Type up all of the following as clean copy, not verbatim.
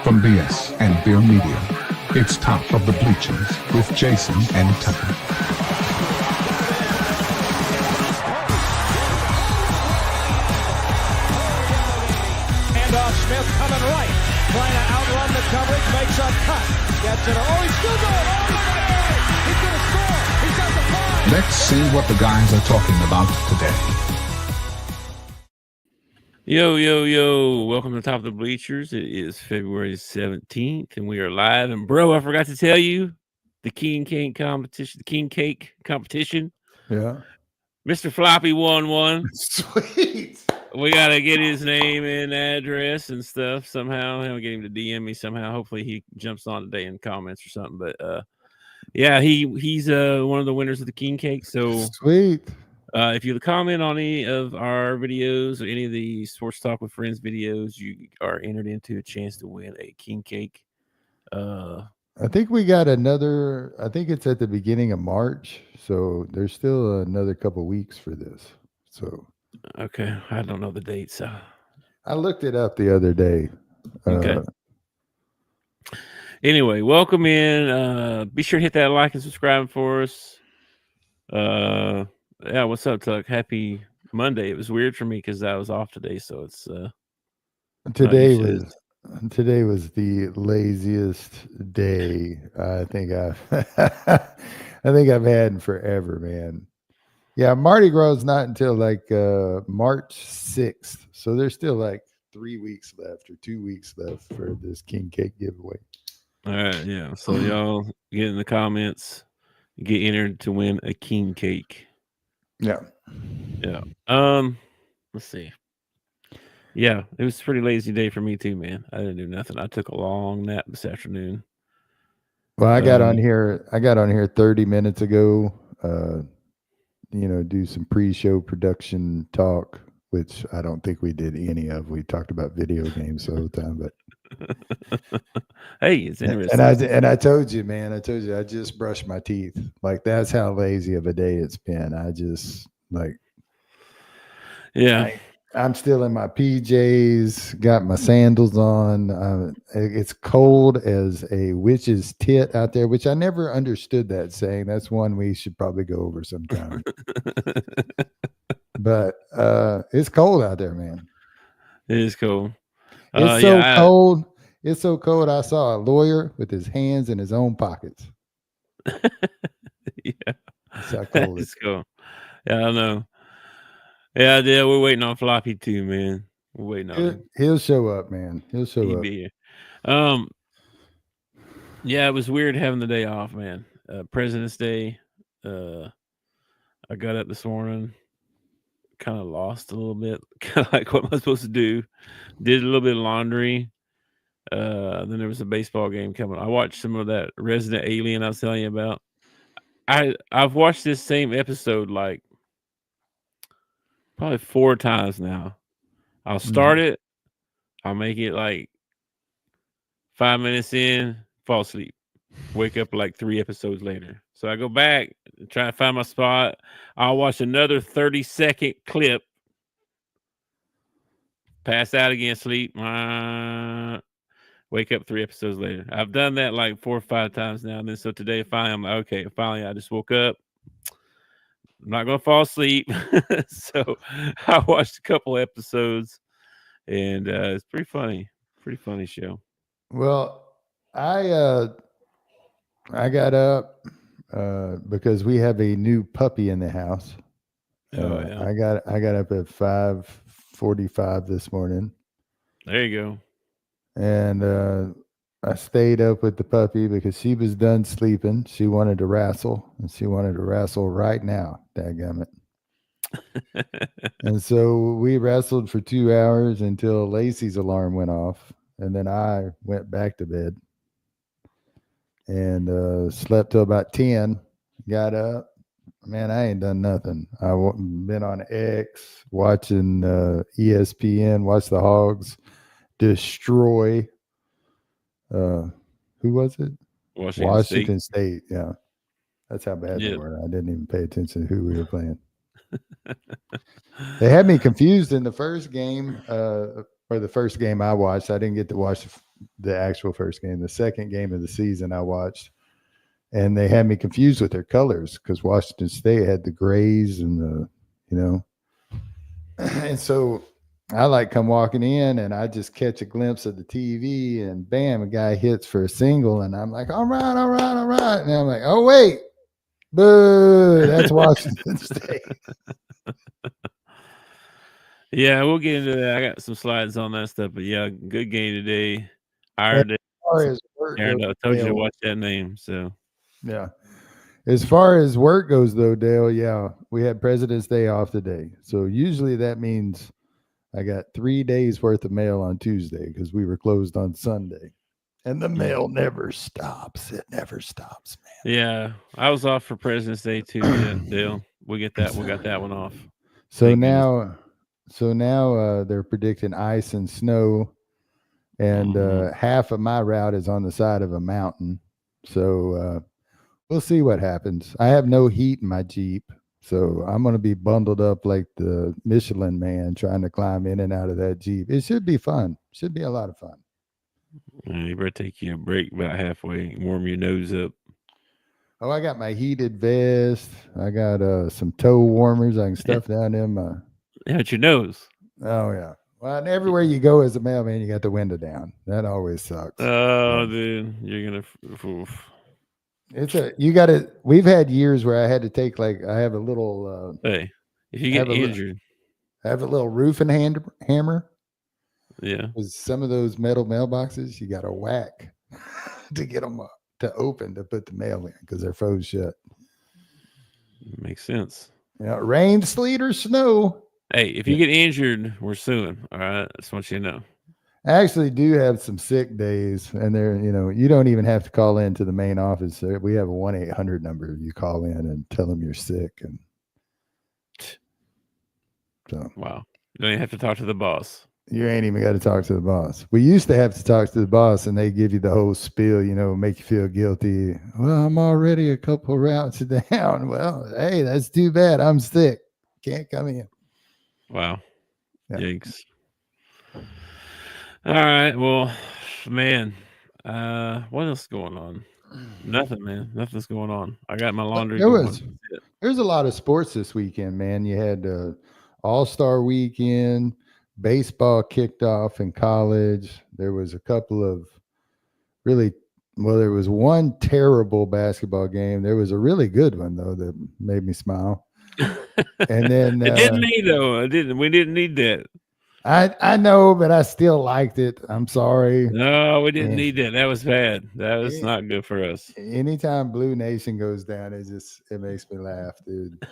From BS and Beer Media, it's Top of the Bleachers with Jason and Tucker. Handoff, Smith coming right, trying to outrun the coverage, makes a cut, gets it. Oh, he's still going. Oh, he's going to score. He's got the five. Let's see what the guys are talking about today. Yo. Welcome to Top of the Bleachers. It is February 17th, and we are live. And, bro, I forgot to tell you, the King Cake competition. Yeah. Mr. Floppy won one. Sweet. We got to get his name and address and stuff somehow. I'll get him to DM me somehow. Hopefully he jumps on today in comments or something. But, yeah, he's one of the winners of the King Cake. So Sweet. If you comment on any of our videos or any of the Sports Talk with Friends videos, you are entered into a chance to win a King Cake. I think we got another. I think it's at the beginning of March, so there's still another couple weeks for this. So okay, I don't know the dates. I looked it up the other day. Okay. Anyway, welcome in. Be sure to hit that like and subscribe for us. Yeah, what's up, Tuck? Happy Monday. It was weird for me because I was off today, so it's today was the laziest day I think I've had in forever, man. Yeah, Mardi Gras is not until like March 6th, so there's still like 3 weeks left or 2 weeks left for this King Cake giveaway. all right. Yeah, so y'all get in the comments, get entered to win a King Cake. Yeah. Let's see. Yeah, it was a pretty lazy day for me too, man. I didn't do nothing. I took a long nap this afternoon. Well, I got on here 30 minutes ago, do some pre-show production talk, which I don't think we did any of. We talked about video games the whole time, but hey, it's interesting. And I told you, man, I just brushed my teeth. Like, that's how lazy of a day it's been. I just I'm still in my PJs, got my sandals on. It's cold as a witch's tit out there, which I never understood that saying. That's one we should probably go over sometime. But it's cold out there, man. It is cold. It's cold. It's so cold. I saw a lawyer with his hands in his own pockets. Yeah. That's how cold it's cold. Yeah, I know. Yeah, we're waiting on Floppy too, man. We're waiting on him. He'll show up, man. He'll be here. Yeah, it was weird having the day off, man. President's Day. I got up this morning, kind of lost a little bit, kind of like what am I supposed to do? Did a little bit of laundry. Then there was a baseball game coming. I watched some of that Resident Alien I was telling you about. I've watched this same episode like probably 4 times now. I'll start it. I'll make it like 5 minutes in, fall asleep. Wake up like 3 episodes later. So I go back, try to find my spot. I'll watch another 30-second clip. Pass out again, sleep. Wake up 3 episodes later. I've done that like 4 or 5 times now. And then so today, finally, I'm like, okay, finally, I just woke up. I'm not going to fall asleep. So I watched a couple episodes, and it's pretty funny. Pretty funny show. Well, I got up because we have a new puppy in the house. Yeah. I got up at 5:45 this morning. There you go. And I stayed up with the puppy because she was done sleeping. She wanted to wrestle, and she wanted to wrestle right now. Dadgummit. And so we wrestled for 2 hours until Lacey's alarm went off, and then I went back to bed and slept till about 10. Got up. Man, I ain't done nothing. I've been on X watching ESPN, watch the Hogs destroy. Who was it? Washington State. Yeah, that's how bad they were. I didn't even pay attention to who we were playing. They had me confused in the first game, or the first game I watched. I didn't get to watch the actual first game. The second game of the season I watched, and they had me confused with their colors because Washington State had the grays and the, and so I come walking in and I just catch a glimpse of the TV and bam, a guy hits for a single and I'm like, all right. And I'm like, oh, wait, boo, that's Washington State. Yeah, we'll get into that. I got some slides on that stuff, but yeah, good game today. Aaron, I told you to watch that name. So, yeah. As far as work goes, though, Dale, yeah, we had President's Day off today. So usually that means I got 3 days worth of mail on Tuesday because we were closed on Sunday. And the mail never stops. It never stops, man. Yeah, I was off for President's Day too, Dale. We got that one off. So now they're predicting ice and snow, and half of my route is on the side of a mountain. So we'll see what happens. I have no heat in my Jeep, so I'm going to be bundled up like the Michelin Man trying to climb in and out of that Jeep. It should be fun. Should be a lot of fun. You better take you a break about halfway, warm your nose up. Oh, I got my heated vest. I got some toe warmers I can stuff down in my. How's your nose? Oh, yeah. Well, and everywhere you go as a mailman, you got the window down. That always sucks. Oh, dude, you're gonna. Oof. We've had years where I had to take I have a little. Hey, if you get injured, I have a little roofing hammer. Yeah. With some of those metal mailboxes, you got to whack to get them up, to open to put the mail in because they're froze shut. Makes sense. Rain, sleet, or snow. Hey, if you get injured, we're suing. All right, just want you to know. I actually do have some sick days, and they're you don't even have to call in to the main office. We have a 1-800 number. You call in and tell them you're sick, and so wow, you don't even have to talk to the boss. You ain't even got to talk to the boss. We used to have to talk to the boss, and they give you the whole spiel, make you feel guilty. Well, I'm already a couple routes down. Well, hey, that's too bad. I'm sick. Can't come in. Wow. Yeah. Yikes. All right. Well, man, what else is going on? Nothing, man. Nothing's going on. I got my laundry. There's a lot of sports this weekend, man. You had All-Star Weekend. Baseball kicked off in college. There was a couple of there was one terrible basketball game. There was a really good one, though, that made me smile. And then it didn't need, though. We didn't need that. I know, but I still liked it. I'm sorry. No, we didn't need that. That was bad. That was not good for us. Anytime Blue Nation goes down, it makes me laugh, dude.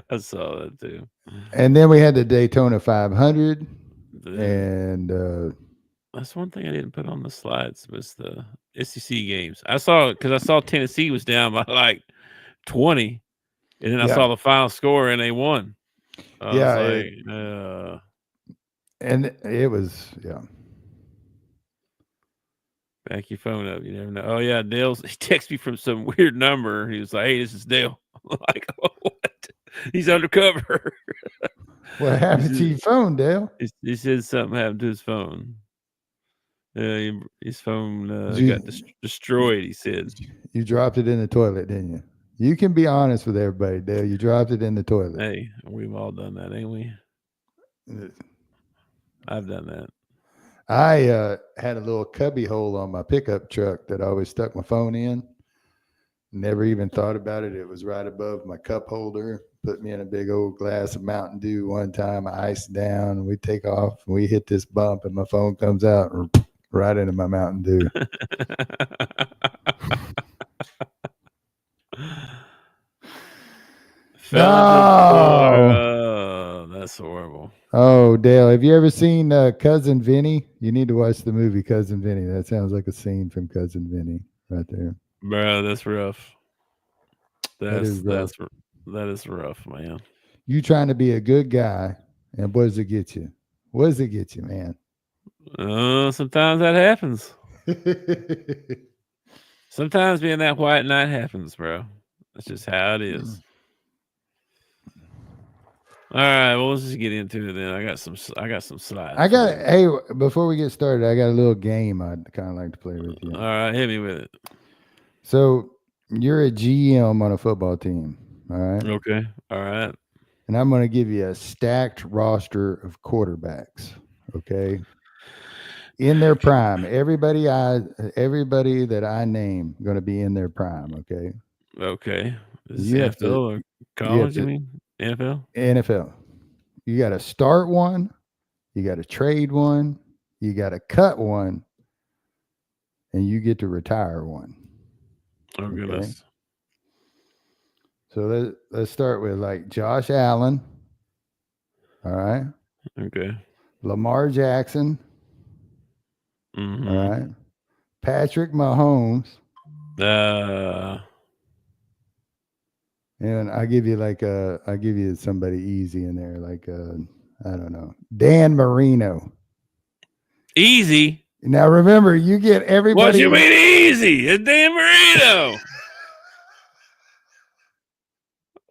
I saw that too. And then we had the Daytona 500, and that's one thing I didn't put on the slides was the SEC games. I saw Tennessee was down by 20, and then I saw the final score and they won. And it was Back your phone up. You never know. Oh yeah, he texted me from some weird number. He was like, "Hey, this is Dale." I'm like, oh, what? He's undercover. What happened to your phone, Dale? He said something happened to his phone. His phone got destroyed. He said you dropped it in the toilet, didn't you? You can be honest with everybody, Dale. You dropped it in the toilet. Hey, we've all done that, ain't we? I've done that. I had a little cubby hole on my pickup truck that I always stuck my phone in. Never even thought about it. It was right above my cup holder. Put me in a big old glass of Mountain Dew one time. I iced down, and we take off, and we hit this bump, and my phone comes out right into my Mountain Dew. Oh, that's horrible. Oh, Dale, have you ever seen Cousin Vinny? You need to watch the movie Cousin Vinny. That sounds like a scene from Cousin Vinny right there. Bro, that's rough. That is rough, man. You trying to be a good guy, and what does it get you? What does it get you, man? Sometimes that happens. Sometimes being that white knight happens, bro. That's just how it is. All right, well, let's just get into it then. I got some slides. Hey, before we get started, I got a little game I'd kind of like to play with you. All right, hit me with it. So you're a GM on a football team, all right? Okay, all right. And I'm going to give you a stacked roster of quarterbacks, okay? In their prime, everybody that I name going to be in their prime, okay? Okay. Is You this have to- NFL or college, you mean? NFL? NFL. You got to start one, you got to trade one, you got to cut one, and you get to retire one. Oh, Okay. goodness. So let's start with like Josh Allen. All right. Okay. Lamar Jackson. Mm-hmm. All right. Patrick Mahomes. And I'll give you somebody easy in there, like I don't know, Dan Marino. Easy. Now remember, you get everybody. What you mean easy? It's Dan Marino.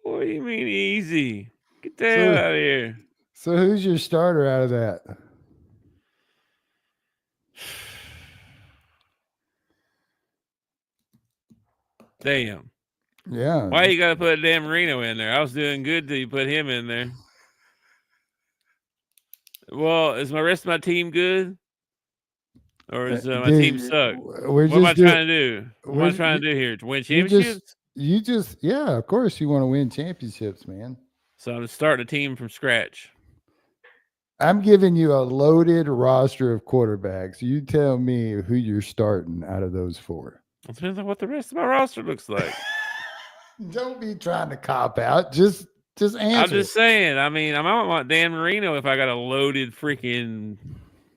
What do you mean easy? Get the hell out of here. So who's your starter out of that? Damn. Yeah. Why you gotta put Dan Marino in there? I was doing good till you put him in there. Well, is my rest of my team good? Or is my team suck? What am I trying to do? What am I trying to do here? To win championships? Yeah, of course you want to win championships, man. So I'm starting a team from scratch. I'm giving you a loaded roster of quarterbacks. You tell me who you're starting out of those four. It depends on what the rest of my roster looks like. Don't be trying to cop out. Just answer. I'm just saying. I mean, I might want Dan Marino if I got a loaded freaking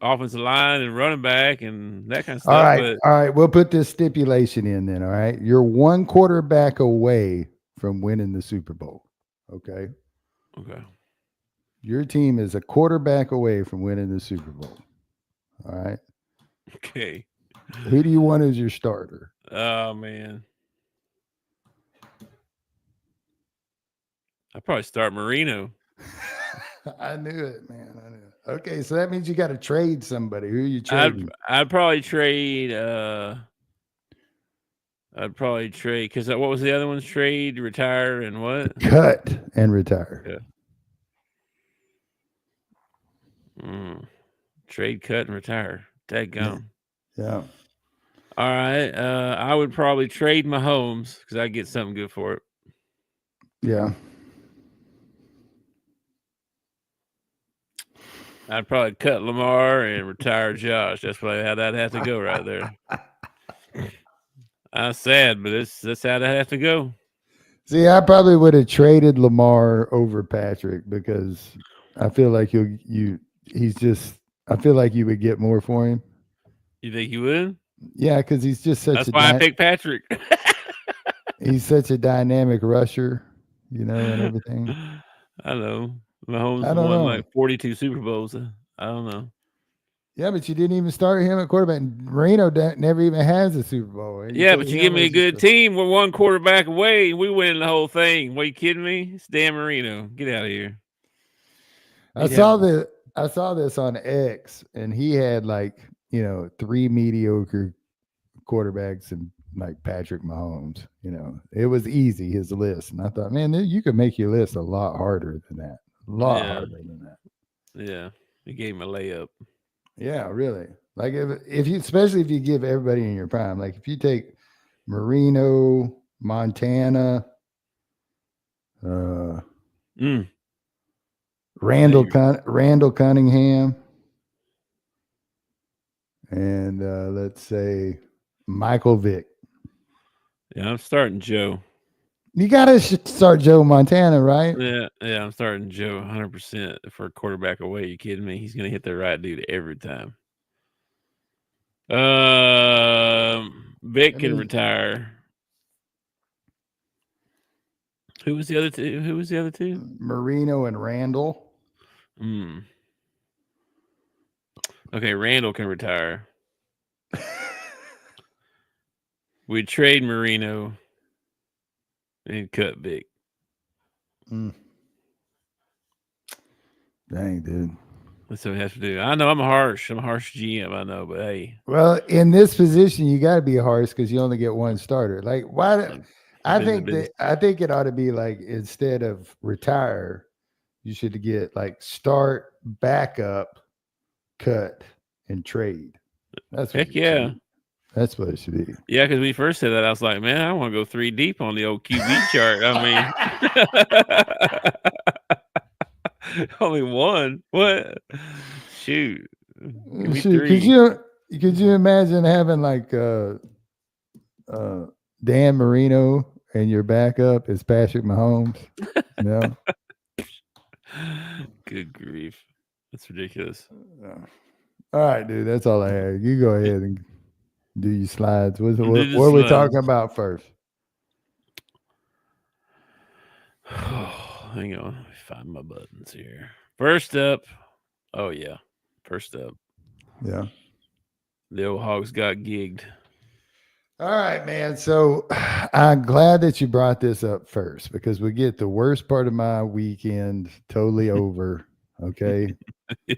offensive line and running back and that kind of stuff. All right. We'll put this stipulation in then. All right. You're one quarterback away from winning the Super Bowl. Okay. Okay. Your team is a quarterback away from winning the Super Bowl. All right. Okay. Who do you want as your starter? Oh, man. I'd probably start Marino. I knew it, man. I knew it. Okay, so that means you got to trade somebody. Who are you trading? I'd probably trade. I'd probably trade because what was the other one's trade, retire, and what? Cut and retire. Yeah. Trade, cut, and retire. Dadgum. Yeah. All right. I would probably trade Mahomes because I'd get something good for it. Yeah. I'd probably cut Lamar and retire Josh. That's probably how that'd have to go right there. I'm sad, but that's how that'd have to go. See, I probably would have traded Lamar over Patrick because I feel like I feel like you would get more for him. You think you would? Yeah, because he's just such That's why I picked Patrick. He's such a dynamic rusher, and everything. I know. Mahomes won like 42 Super Bowls. I don't know. Yeah, but you didn't even start him at quarterback. Marino never even has a Super Bowl. Yeah, but you give me a good team. We're one quarterback away. We win the whole thing. What, are you kidding me? It's Dan Marino. Get out of here. I saw this on X, and he had like 3 mediocre quarterbacks and like Patrick Mahomes. It was easy, his list, and I thought, man, you could make your list a lot harder than that. A lot harder than that. Yeah, he gave him a layup. Yeah, really. Like if you, especially if you give everybody in your prime, like if you take Marino, Montana, Randall Cunningham, and let's say Michael Vick. Yeah, I'm starting Joe. You got to start Joe Montana, right? Yeah, I'm starting Joe 100% for a quarterback away. You kidding me? He's going to hit the right dude every time. Vic can retire. Who was the other two? Marino and Randall. Okay, Randall can retire. We'd trade Marino and cut Vic. Dang, dude. That's what we have to do. I know I'm a harsh GM. I know, but hey, Well, in this position, you got to be harsh because you only get one starter. Like, why? I think it ought to be like, instead of retire, you should get like start, backup, cut, and trade. That's what heck yeah. That's what it should be. Yeah, because when you first said that, I was like, man, I want to go 3 deep on the old QB chart. I mean, only one. What? Shoot. Give me 3. Could you imagine having like Dan Marino and your backup is Patrick Mahomes? No. Good grief. That's ridiculous. All right, dude. That's all I had. You go ahead and do your slides. What are we talking about first? Oh, hang on. Let me find my buttons here. First up. Oh, yeah. First up. Yeah. The old Hogs got gigged. All right, man. So I'm glad that you brought this up first because we get the worst part of my weekend totally over. Okay. Yeah.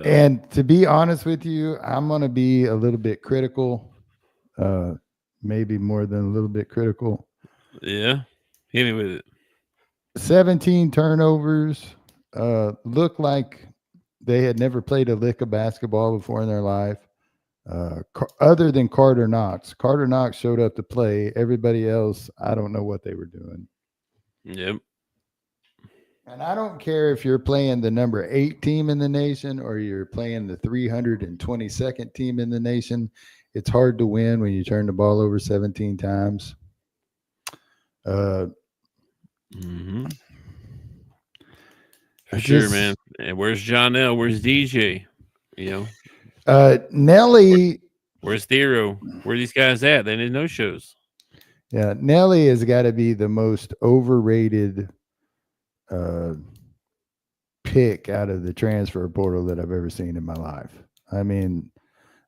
And to be honest with you, I'm going to be a little bit critical, maybe more than a little bit critical. Yeah. Hit me with it. 17 turnovers. Looked like they had never played a lick of basketball before in their life. Other than Carter Knox. Carter Knox showed up to play. Everybody else, I don't know what they were doing. Yep. And I don't care if you're playing the number 8 team in the nation or you're playing the 322nd team in the nation. It's hard to win when you turn the ball over 17 times. Mm-hmm. For sure, man. And where's John L? Where's DJ? You know, Nelly. Where's Thero? Where are these guys at? They did no shows. Yeah, Nelly has got to be the most overrated pick out of the transfer portal that I've ever seen in my life. I mean,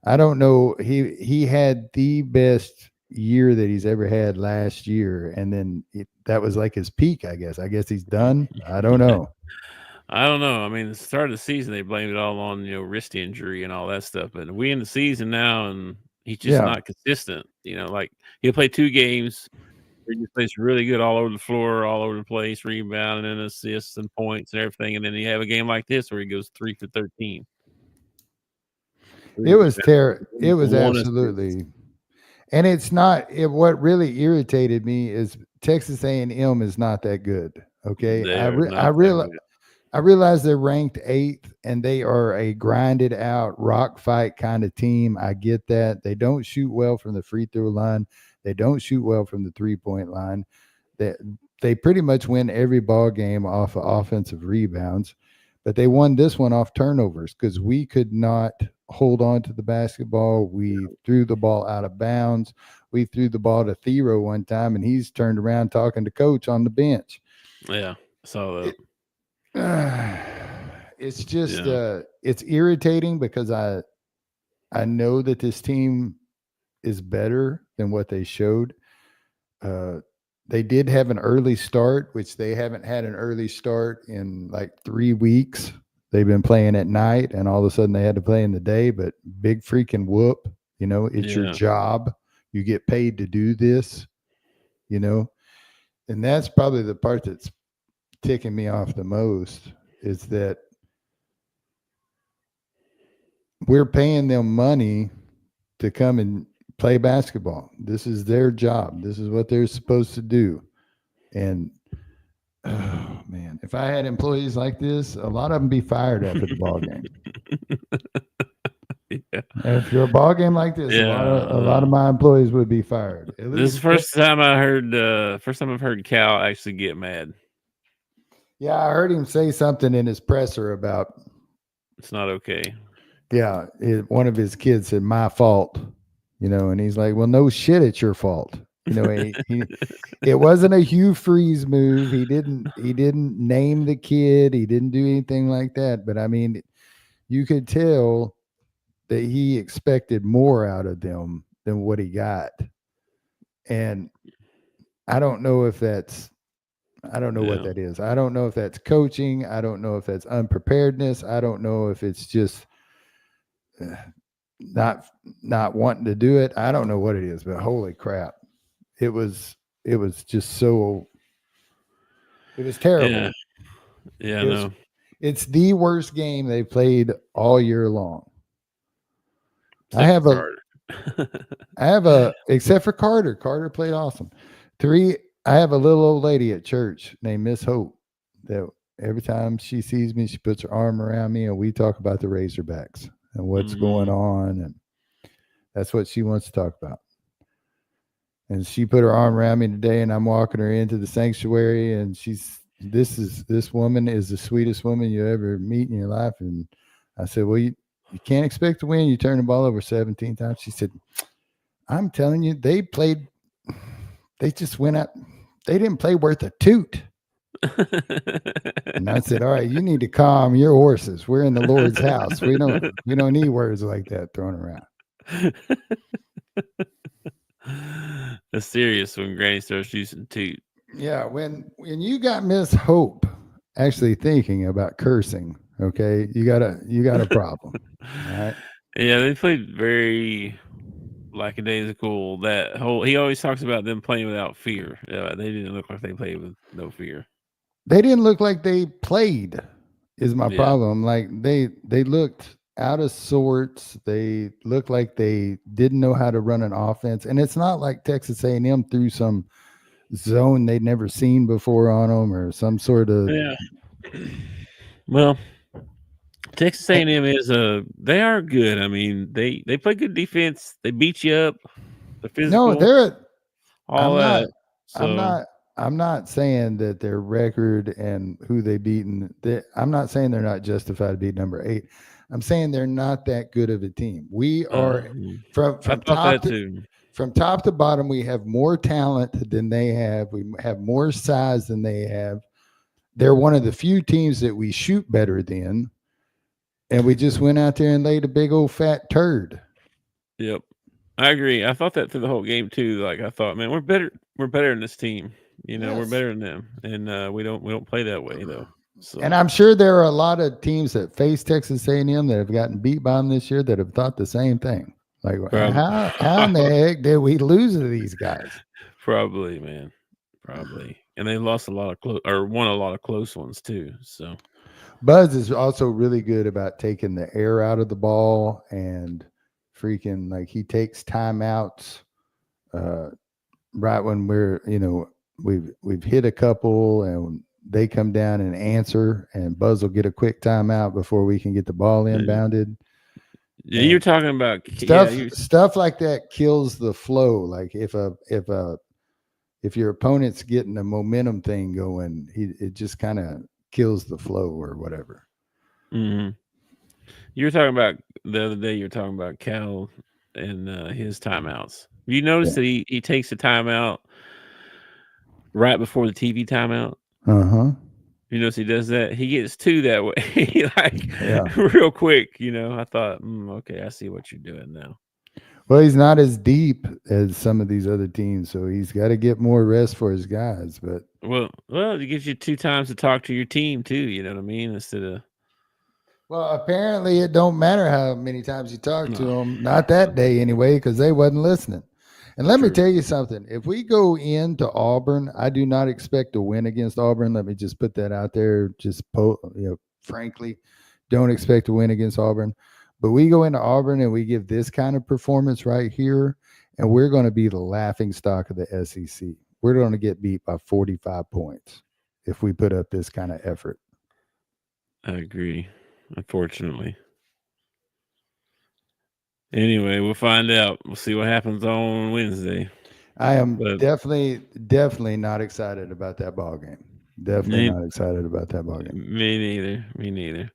I don't know. He had the best year that he's ever had last year, and then that was like his peak. I guess he's done. I don't know. I don't know. I mean, the start of the season, they blamed it all on, wrist injury and all that stuff. But we in the season now, and he's just not consistent. Like he'll play 2 games where he just plays really good all over the floor, all over the place, rebounding and assists and points and everything. And then you have a game like this where he goes 3 for 13. It was terrible. It was absolutely. And it's not. What really irritated me is Texas A&M is not that good. Okay, I realize they're ranked 8th and they are a grinded out rock fight kind of team. I get that. They don't shoot well from the free throw line. They don't shoot well from the 3-point line. They pretty much win every ball game off of offensive rebounds, but they won this one off turnovers because we could not hold on to the basketball. We threw the ball out of bounds. We threw the ball to Thero one time, and he's turned around talking to coach on the bench. Yeah, saw that. It's just it's irritating because I know that this team is better than what they showed. They did have an early start, which they haven't had an early start in like 3 weeks. They've been playing at night, and all of a sudden they had to play in the day. But big freaking whoop, it's your job. You get paid to do this, and that's probably the part that's ticking me off the most is that we're paying them money to come and play basketball. This is their job. This is what they're supposed to do. And oh man, if I had employees like this, a lot of them be fired after the ball game. Yeah. If you're a ball game like this, a lot of my employees would be fired. This is the first time I've heard Cal actually get mad. Yeah, I heard him say something in his presser about it's not okay. Yeah, one of his kids said, "My fault," and he's like, "Well, no shit, it's your fault." It wasn't a Hugh Freeze move. He didn't name the kid. He didn't do anything like that. But I mean, you could tell that he expected more out of them than what he got. And I don't know if that's I don't know what Yeah. that is. I don't know if that's coaching. I don't know if that's unpreparedness. I don't know if it's just not wanting to do it. I don't know what it is, but holy crap. It was just so it was terrible. Yeah. Yeah, It was, no. it's the worst game they played all year long. Except for Carter. Except for Carter. Carter played awesome. I have a little old lady at church named Miss Hope that every time she sees me, she puts her arm around me and we talk about the Razorbacks and what's going on. And that's what she wants to talk about. And she put her arm around me today and I'm walking her into the sanctuary and this woman is the sweetest woman you ever meet in your life. And I said, well, you can't expect to win. You turn the ball over 17 times. She said, I'm telling you, they just went out. They didn't play worth a toot. And I said, all right, you need to calm your horses. We're in the Lord's house. We don't need words like that thrown around. That's serious when Granny starts using toot. Yeah, when you got Miss Hope actually thinking about cursing, okay, you got a problem. All right. Yeah, they played very lackadaisical. He always talks about them playing without fear. They didn't look like they played with no fear. They didn't look like they played. Is my problem. Like they looked out of sorts. They looked like they didn't know how to run an offense. And it's not like Texas A&M threw some zone they'd never seen before on them or some sort of. Yeah. Well, Texas A&M they are good. I mean, they play good defense. They beat you up. They're physical. No, I'm not saying that their record and who they beaten. I'm not saying they're not justified to beat number 8. I'm saying they're not that good of a team. We are from top to bottom. We have more talent than they have. We have more size than they have. They're one of the few teams that we shoot better than. And we just went out there and laid a big old fat turd. Yep. I agree. I thought that through the whole game too. Like I thought, man, we're better than this team. We're better than them. And we don't play that way though. So. And I'm sure there are a lot of teams that face Texas A&M that have gotten beat by them this year that have thought the same thing. Like, how in the heck did we lose to these guys? Probably, man. Probably. And they lost won a lot of close ones too. So Buzz is also really good about taking the air out of the ball and freaking like he takes timeouts right when we're, we've hit a couple and they come down and answer and Buzz will get a quick timeout before we can get the ball inbounded. Yeah, you're talking about stuff like that kills the flow. Like if your opponent's getting the momentum thing going, it just kind of kills the flow or whatever. Mm-hmm. You were talking about the other day. You were talking about Cal and his timeouts. You notice that he takes a timeout right before the TV timeout. You notice he does that. He gets 2 that way, real quick. I thought, okay, I see what you're doing now. Well, he's not as deep as some of these other teams, so he's got to get more rest for his guys. But well, it gives you 2 times to talk to your team too. You know what I mean? Instead of. Well, apparently it don't matter how many times you talk to them. Not that day anyway, because they wasn't listening. And let me tell you something. If we go into Auburn, I do not expect to win against Auburn. Let me just put that out there. Frankly, don't expect to win against Auburn. But we go into Auburn and we give this kind of performance right here, and we're going to be the laughing stock of the SEC. We're going to get beat by 45 points if we put up this kind of effort. I agree, unfortunately. Anyway, we'll find out. We'll see what happens on Wednesday. I am definitely not excited about that ball game. Definitely not excited about that ball game. Me neither.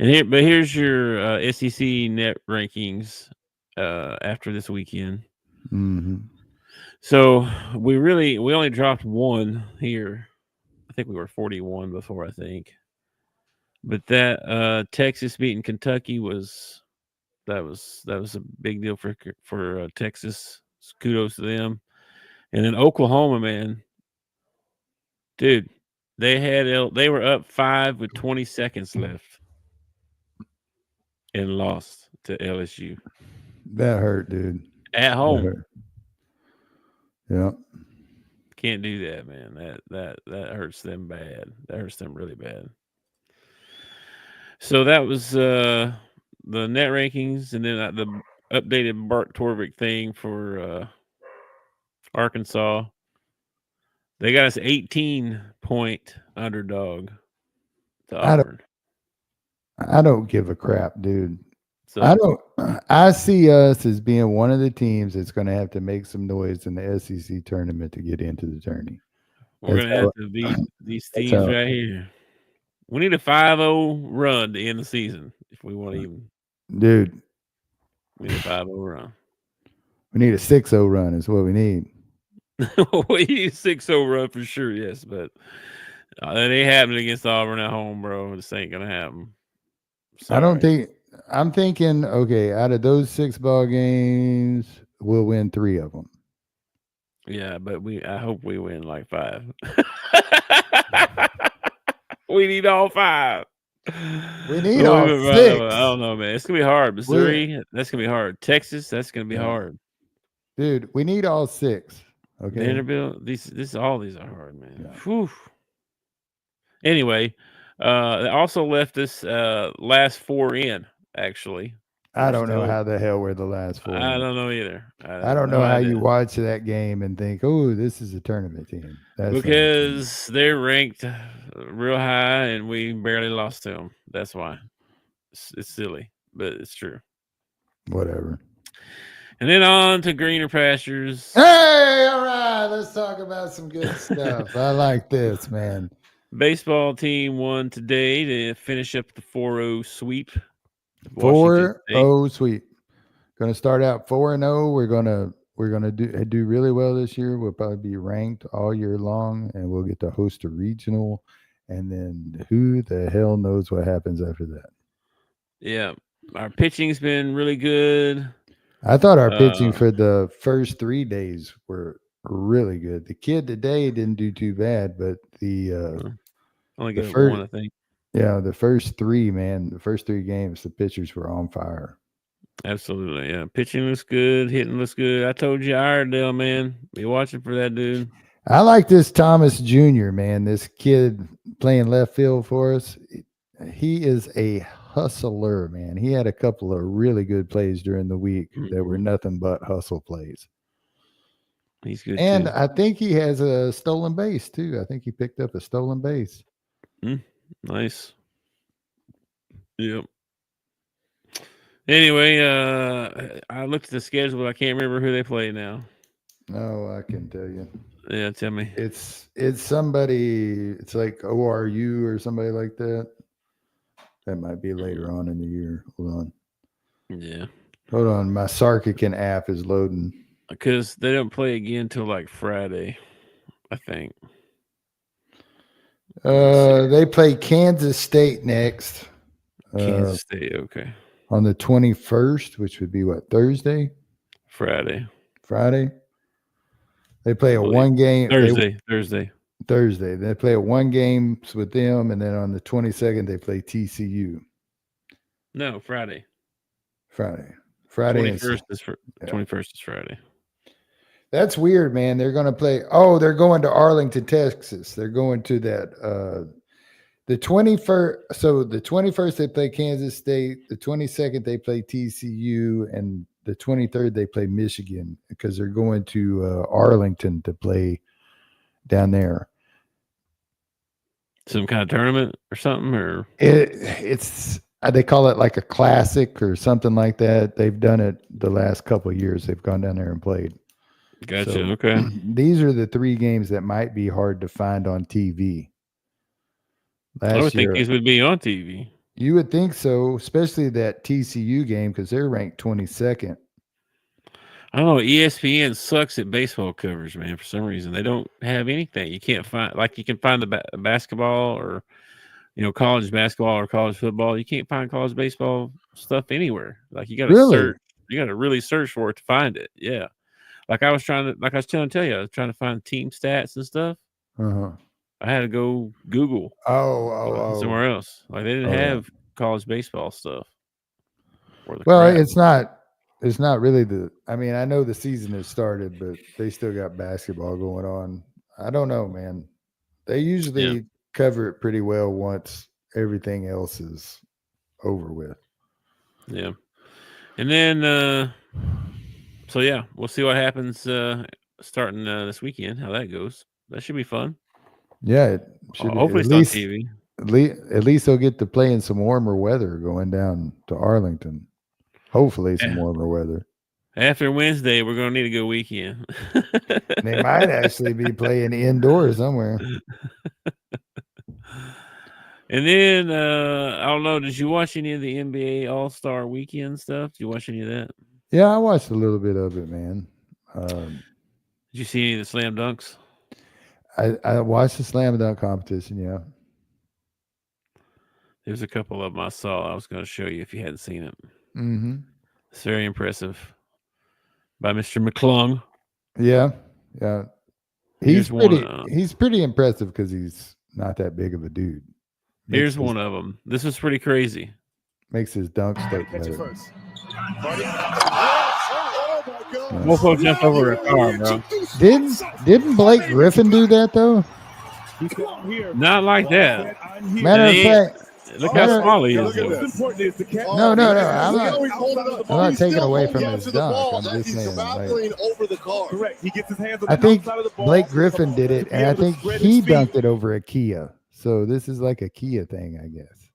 And here's your SEC net rankings after this weekend. Mm-hmm. So we only dropped 1 here. I think we were 41 before, I think. But that Texas beating Kentucky was a big deal for Texas. Kudos to them. And then Oklahoma, man, Dude, they were up 5 with 20 seconds left and lost to LSU That hurt, dude. at That home. hurt. Yeah. Can't do that, man. That hurts them bad. That hurts them really bad. So that was the net rankings, and then the updated Bart Torvik thing for Arkansas. They got us 18-point underdog to Auburn. I don't give a crap, dude. So I see us as being one of the teams that's going to have to make some noise in the SEC tournament to get into the tourney. we're going to have to beat these teams how- right here. We need a 5-0 run to end the season if we want to even. Dude, We need a 5-0 run. we need a 6-0 run is what we need. We need a 6-0 run for sure, yes, but that ain't happening against Auburn at home, bro. This ain't going to happen. I don't Sorry. think I'm thinking, okay, out of those 6 ball games, we'll win 3 of them. Yeah, but I hope we win like 5. We need all 5. We need all 6. I don't know, man. It's gonna be hard. Missouri, that's gonna be hard. Texas, that's gonna be hard. Dude, we need all 6. Okay. Vanderbilt, all these are hard, man. Yeah. Whew. Anyway, they also left us last 4 in, actually. I don't know how the hell we're the last 4. I don't know either. I don't know how you watch that game and think, oh, this is a tournament team. Because they're ranked real high and we barely lost to them. That's why. It's silly, but it's true. Whatever. And then on to greener pastures. Hey, all right. Let's talk about some good stuff. I like this, man. Baseball team won today to finish up the 4-0 sweep. 4-0 sweep. Going to start out 4-0. We're gonna do really well this year. We'll probably be ranked all year long, and we'll get to host a regional. And then who the hell knows what happens after that? Yeah, our pitching's been really good. I thought our pitching for the first 3 days were really good. The kid today didn't do too bad, but only got 1, I think. Yeah, the first 3 games, the pitchers were on fire. Absolutely, yeah. Pitching looks good, hitting looks good. I told you, Iredale, man, be watching for that dude. I like this Thomas Jr., man. This kid playing left field for us. He is a hustler, man. He had a couple of really good plays during the week that were nothing but hustle plays. He's good, and too. I think he has a stolen base too. I think he picked up a stolen base. Nice. Yep. Anyway, I looked at the schedule, but I can't remember who they play now. No, I can tell you. Yeah, tell me. It's somebody. It's like ORU or somebody like that. That might be later on in the year. Hold on. Yeah. Hold on. My Sarkican app is loading. Because they don't play again until like Friday, I think. They play Kansas State next. Kansas State, okay. On the 21st, which would be what, Thursday? Friday. They play a 1 game. Thursday. They play a 1 games with them, and then on the 22nd they play TCU. No, Friday. 21st is 21st is Friday. That's weird, man. They're going to play. Oh, they're going to Arlington, Texas. They're going to that. The 21st. So the 21st they play Kansas State. The 22nd they play TCU, and the 23rd they play Michigan because they're going to Arlington to play down there. Some kind of tournament or something, or it's they call it like a classic or something like that. They've done it the last couple of years. They've gone down there and played. Gotcha. So, okay. These are the 3 games that might be hard to find on TV. I would think these would be on TV. You would think so, especially that TCU game because they're ranked 22nd. I don't know. ESPN sucks at baseball coverage, man. For some reason, they don't have anything. You can't find you can find the basketball or college basketball or college football. You can't find college baseball stuff anywhere. Like you got to search. You got to really search for it to find it. Yeah. I was trying to find team stats and stuff. Uh-huh. I had to go Google Oh. somewhere else. Like they didn't Oh, yeah. have college baseball stuff. Or the Well, crap. it's not really I mean, I know the season has started, but they still got basketball going on. I don't know, man. They usually cover it pretty well once everything else is over with. Yeah. And then so yeah, we'll see what happens starting this weekend, how that goes. That should be fun. Yeah, it should be Hopefully at it's on least TV. at least they'll get to play in some warmer weather going down to Arlington. Hopefully some warmer weather. After Wednesday, we're gonna need a good weekend. They might actually be playing indoors somewhere. And then I don't know, did you watch any of the NBA All-Star Weekend stuff? Did you watch any of that? Yeah, I watched a little bit of it, man. Did you see any of the slam dunks? I watched the slam dunk competition, yeah. There's a couple of them I saw. I was going to show you if you hadn't seen it. Mm-hmm. It's very impressive by Mr. McClung. Yeah. He's Here's pretty impressive because he's not that big of a dude. Here's one of them. This is pretty crazy. Makes his dunks look better. Mofo jumped over a car, bro. Didn't Blake Griffin do that though? Not like that. Matter of fact, look how small he is. No. I'm not taking away from his dunk. I'm just saying. Correct. He gets his hands on I the think outside of the ball. Blake Griffin did it, and I think he dunked it over a Kia. So this is like a Kia thing, I guess.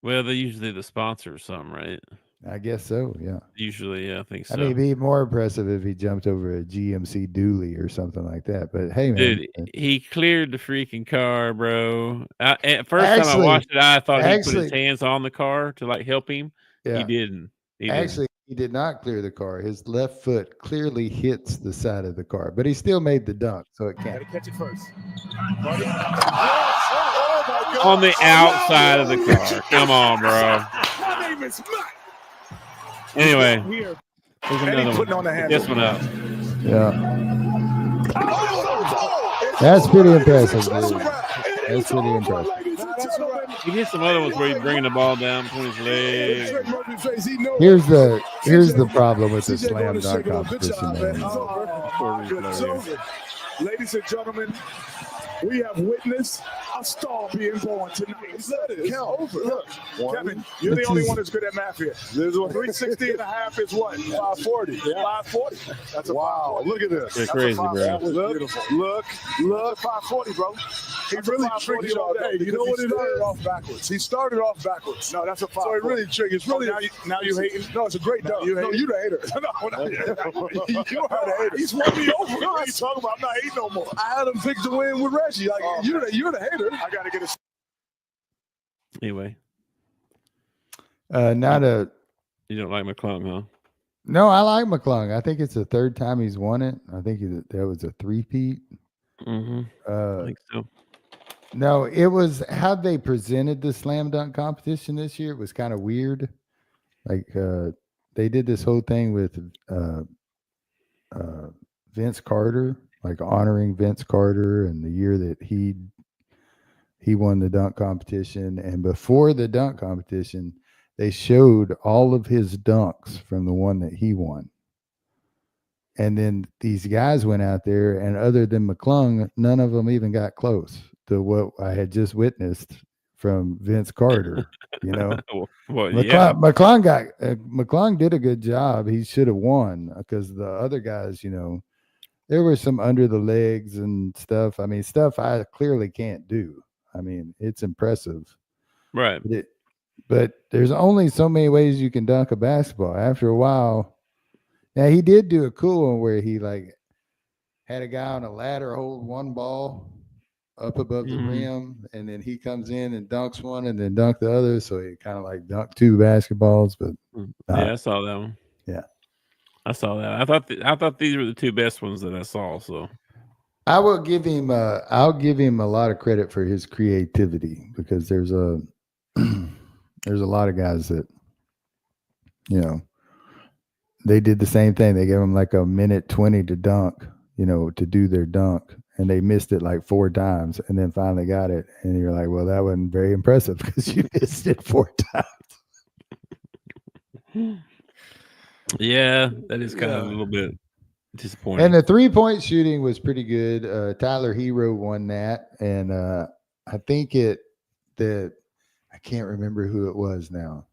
Well, they usually the sponsor or something, right? I guess so, yeah. Usually, yeah, I think so. I mean, it'd be more impressive if he jumped over a GMC dually or something like that. But hey, man. Dude, he cleared the freaking car, bro. At first time I watched it, I thought he put his hands on the car to like help him. Yeah. He didn't. He did not clear the car. His left foot clearly hits the side of the car, but he still made the dunk, so it can't. Gotta catch it first. On the outside of the car. Come on, bro. My name is Matt. Anyway, here's another one. This one up. Yeah. That's pretty impressive, dude. That's pretty impressive. He did some other ones where he's bringing the ball down between his legs. Here's the problem with the slam dunk competition, man. Ladies and gentlemen, we have witnessed a star being born tonight. Look, Kevin, you're the only one that's good at math here. 360 and a half is what? 540. 540. That's a wow. Look at this. It's crazy, bro. Look, 540, bro. He really tricked y'all. Hey, you know what it is? He started off backwards. No, that's a 5. So it really tricked. It's really now you hating. No, it's a great dunk. No, you the hater. You are the hater. He's won me over. What are you talking about? I'm not hating no more. I had him pick to win with Reggie. Like you're the hater. I gotta get a. Anyway, you don't like McClung, huh? No, I like McClung. I think it's the third time he's won it. I think that was a three-peat. Mm-hmm. I think so. No, it was how they presented the slam dunk competition this year. It was kind of weird. Like they did this whole thing with Vince Carter, like honoring Vince Carter and the year that he won the dunk competition. And before the dunk competition, they showed all of his dunks from the one that he won. And then these guys went out there, and other than McClung, none of them even got close to what I had just witnessed from Vince Carter. You know, McClung did a good job. He should have won because the other guys, you know, there were some under the legs and stuff. I mean, stuff I clearly can't do. I mean, it's impressive. Right. But there's only so many ways you can dunk a basketball. After a while, now he did do a cool one where he like had a guy on a ladder hold one ball up above the rim, and then he comes in and dunks one and then dunk the other. So he kind of like dunked two basketballs. But yeah, I saw that one. Yeah, I saw that. I thought these were the two best ones that I saw. So I will give him. I'll give him a lot of credit for his creativity because there's a lot of guys that, you know, they did the same thing. They gave him like a minute 20 to dunk, you know, to do their dunk. and they missed it like 4 times, and then finally got it. And you're like, well, that wasn't very impressive because you missed it 4 times. Yeah, that is kind of a little bit disappointing. And the 3-point shooting was pretty good. Tyler Hero won that, and I think I can't remember who it was now,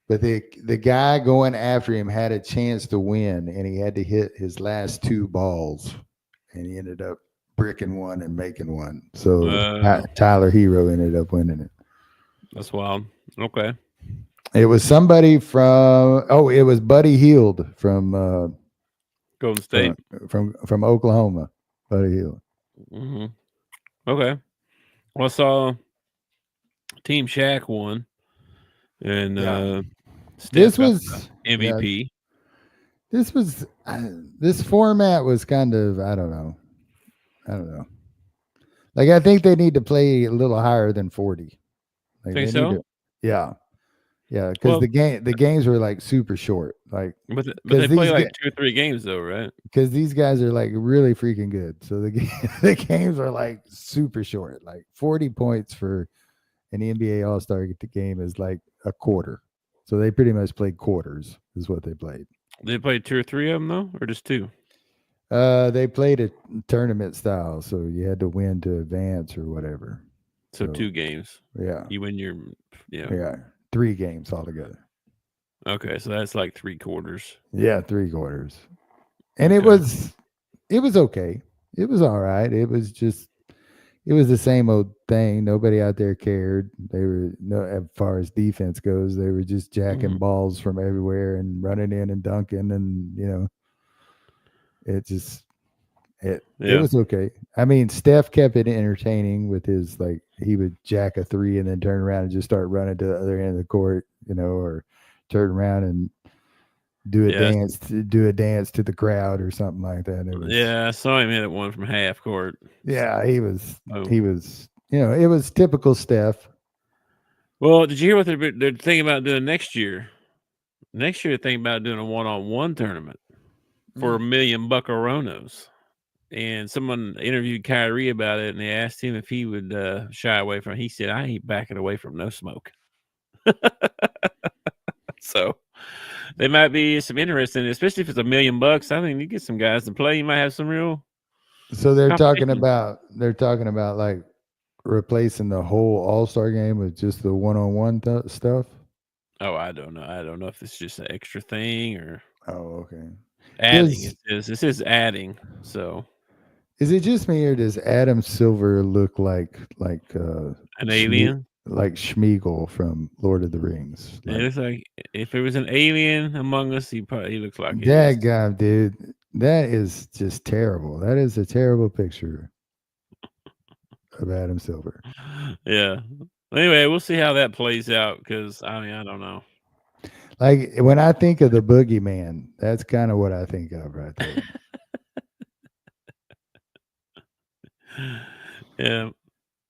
but the guy going after him had a chance to win, and he had to hit his last 2 balls, and he ended up bricking one and making one. So Tyler Hero ended up winning it. That's wild. Okay. It was somebody from it was Buddy Hield from Golden State, from Oklahoma. Buddy Hield. Mm-hmm. Okay. Well, I saw Team Shaq won, and this was MVP. This format was kind of I don't know. Like I think they need to play a little higher than 40. Like, think so? Yeah, because the games were like super short. Like, but they play like 2 or 3 games though, right? Because these guys are like really freaking good. So the games are like super short. Like 40 points for an NBA All-Star game is like a quarter. So they pretty much played quarters is what they played. They played 2 or 3 of them though, or just 2? They played a tournament style, so you had to win to advance or whatever. So 2 games. Yeah. You win your 3 games altogether. Okay, so that's like 3 quarters. Yeah, 3 quarters. And it was okay. It was all right. It was the same old thing. Nobody out there cared. They were as far as defense goes, they were just jacking balls from everywhere and running in and dunking, and it was okay. I mean, Steph kept it entertaining with his he would jack a 3 and then turn around and just start running to the other end of the court, or turn around and do a dance to the crowd or something like that. I saw him hit it one from half court. Yeah, he was it was typical Steph. Well, did you hear what they're thinking about doing next year? Next year, they're thinking about doing a 1-on-1 tournament for $1 million buckaronos. And someone interviewed Kyrie about it, and they asked him if he would shy away from it. He said, I ain't backing away from no smoke. So they might be some interest in it, especially if it's $1 million. I think you get some guys to play. You might have some real. So they're talking about like replacing the whole All-Star game with just the 1-on-1 stuff. Oh, I don't know. I don't know if it's just an extra thing or. Oh, okay. Adding. This is adding. So. Is it just me, or does Adam Silver look like an alien? Like Schmeagol from Lord of the Rings. It looks like if there was an alien among us, he looks like that guy, dude. That is just terrible. That is a terrible picture of Adam Silver. Yeah. Anyway, we'll see how that plays out because I don't know. Like when I think of the boogeyman, that's kind of what I think of right there. Yeah.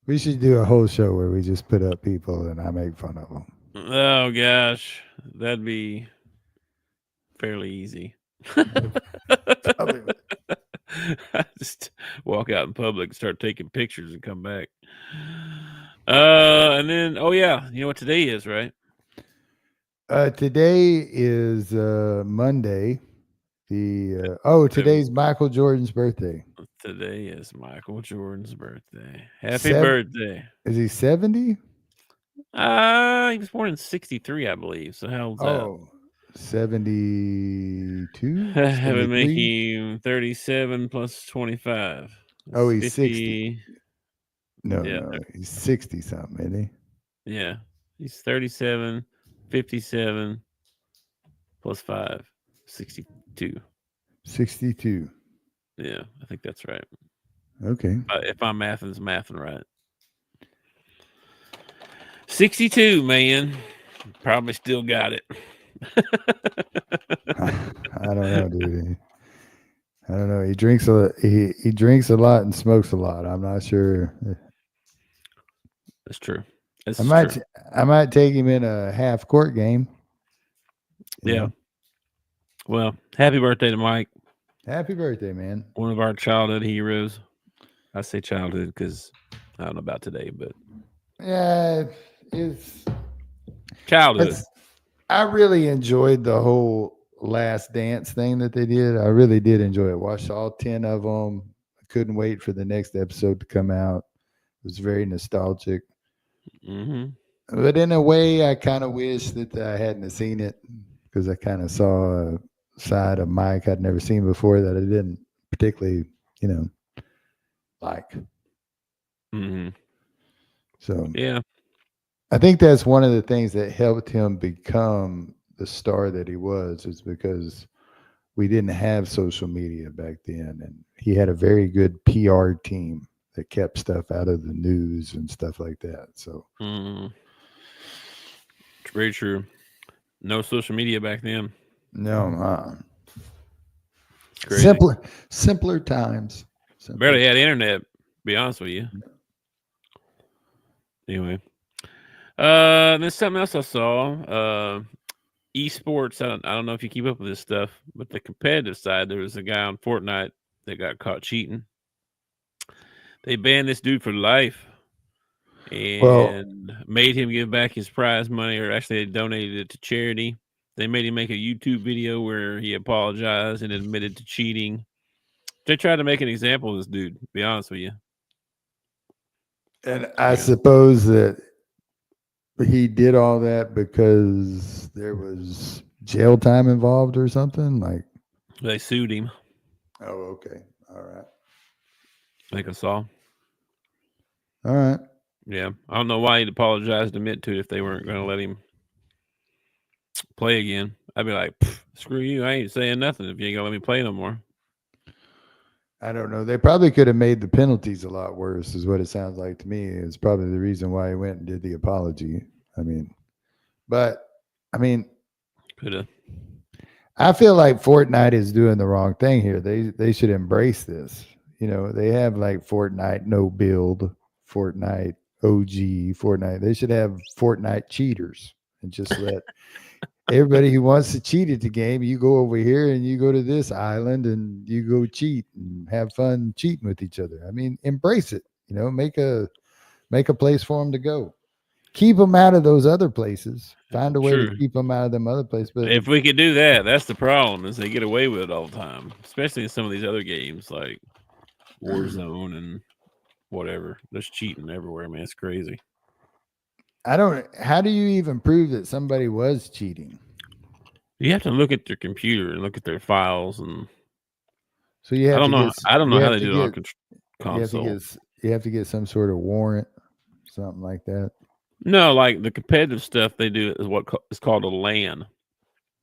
We should do a whole show where we just put up people and I make fun of them. Oh gosh, that'd be fairly easy. Just walk out in public and start taking pictures and come back. And then, you know what today is, right? Today is Monday. Today's Michael Jordan's birthday. Today is Michael Jordan's birthday. Happy birthday. Is he 70? He was born in 63, I believe. So how old's that? 72? That would make him 37 plus 25. Oh, he's 60. No, he's 60 something, isn't he? Yeah. He's 37, 57 plus 5, 62. 62. Yeah, I think that's right. Okay. If I'm mathing right. 62, man. Probably still got it. I don't know, dude. I don't know. He drinks he drinks a lot and smokes a lot. I'm not sure. That's true. I might take him in a half court game. Yeah. Well, happy birthday to Mike. Happy birthday, man. One of our childhood heroes. I say childhood because I don't know about today, but Yeah, it's childhood. I really enjoyed the whole Last Dance thing that they did. I really did enjoy it. Watched all 10 of them. I couldn't wait for the next episode to come out. It was very nostalgic. Mm-hmm. But in a way, I kind of wish that I hadn't have seen it because I kind of saw a side of Mike I'd never seen before that I didn't particularly, like. Mm-hmm. So yeah, I think that's one of the things that helped him become the star that he was, is because we didn't have social media back then, and he had a very good PR team that kept stuff out of the news and stuff like that. So it's very true. No social media back then. no, It's crazy. simpler times. Barely had internet. To be honest with you. Anyway, there's something else I saw. Esports. I don't know if you keep up with this stuff, but the competitive side, there was a guy on Fortnite that got caught cheating. They banned this dude for life and made him give back his prize money, or actually they donated it to charity. They made him make a YouTube video where he apologized and admitted to cheating. They tried to make an example of this dude, to be honest with you. And I suppose that he did all that because there was jail time involved or something. Like They sued him. Oh, okay. All right. Like I saw. All right. Yeah. I don't know why he'd apologized to admit to it if they weren't going to let him play again. I'd be like, screw you. I ain't saying nothing if you ain't going to let me play no more. I don't know. They probably could have made the penalties a lot worse, is what it sounds like to me. It's probably the reason why he went and did the apology. Could have. I feel like Fortnite is doing the wrong thing here. They should embrace this. They have like Fortnite no build, Fortnite OG, Fortnite. They should have Fortnite cheaters and just let everybody who wants to cheat at the game, you go over here and you go to this island and you go cheat and have fun cheating with each other. I mean, embrace it. Make a place for them to go. Keep them out of those other places. Find a way to keep them out of them other places. But if we could do that, that's the problem, is they get away with it all the time, especially in some of these other games like Warzone and whatever. There's cheating everywhere, man. It's crazy. How do you even prove that somebody was cheating? You have to look at their computer and look at their files, and so you have I don't know how they do it on console. You have to get some sort of warrant, something like that. No, like the competitive stuff they do is what is called a LAN.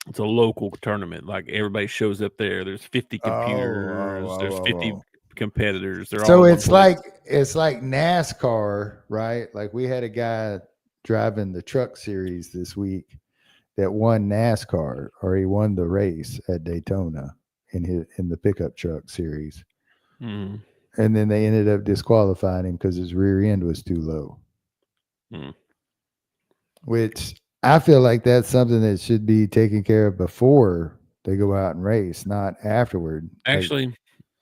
It's a local tournament. Like everybody shows up there. There's 50 computers. There's 50 competitors. They're so all it's like NASCAR, right? Like we had a guy driving the truck series this week that won NASCAR, or he won the race at Daytona in the pickup truck series. Mm. And then they ended up disqualifying him because his rear end was too low. Mm. Which I feel like that's something that should be taken care of before they go out and race, not afterward. Actually,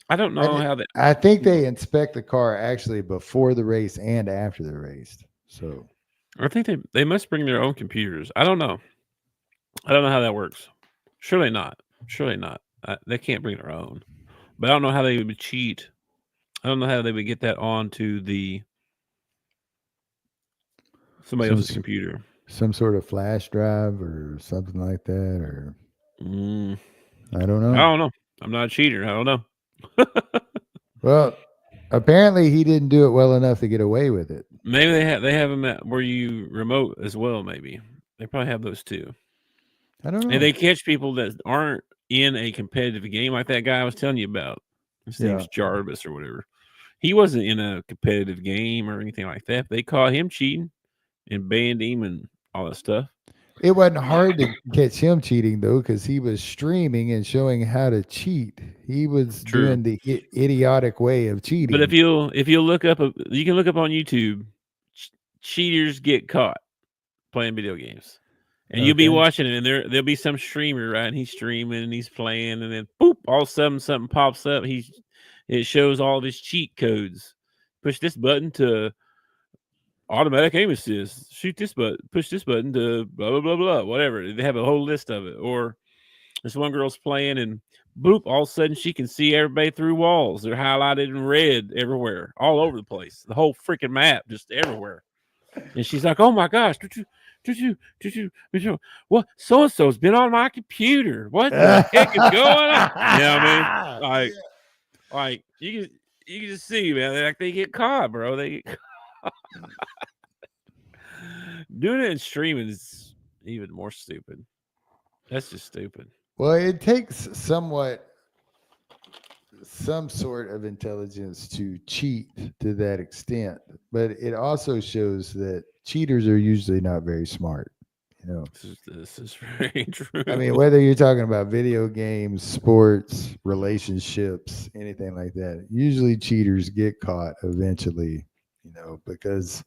I don't know how they. I think they inspect the car actually before the race and after the race. So I think they must bring their own computers. I don't know. I don't know how that works. Surely not. They can't bring their own. But I don't know how they would cheat. I don't know how they would get that onto somebody else's computer. Some sort of flash drive or something like that, or I don't know. I'm not a cheater. I don't know. Well, apparently he didn't do it well enough to get away with it. Maybe they have them at where you remote as well. Maybe they probably have those too. I don't know. And they catch people that aren't in a competitive game, like that guy I was telling you about. His name's Jarvis or whatever. He wasn't in a competitive game or anything like that. They caught him cheating and banned him and all that stuff. It wasn't hard to catch him cheating though, because he was streaming and showing how to cheat. He was doing the idiotic way of cheating. But if you look up, you can look up on YouTube, cheaters get caught playing video games. And you'll be watching it, and there'll be some streamer, right? And he's streaming and he's playing, and then boop, all of a sudden something pops up. It shows all of his cheat codes. Push this button to automatic aim assist. Shoot this button. Push this button to blah blah blah blah. Whatever. They have a whole list of it. Or this one girl's playing, and boop, all of a sudden she can see everybody through walls. They're highlighted in red everywhere, all over the place. The whole freaking map, just everywhere. And she's like, "Oh my gosh, what? So and so's been on my computer. What the heck is going on?" You know what I mean? Like you can just see, man. Like they get caught, bro. They get caught. Doing it in streaming is even more stupid. That's just stupid. Well, it takes some sort of intelligence to cheat to that extent, but it also shows that cheaters are usually not very smart. You know, this is very true. I mean, whether you're talking about video games, sports, relationships, anything like that, usually cheaters get caught eventually, you know, because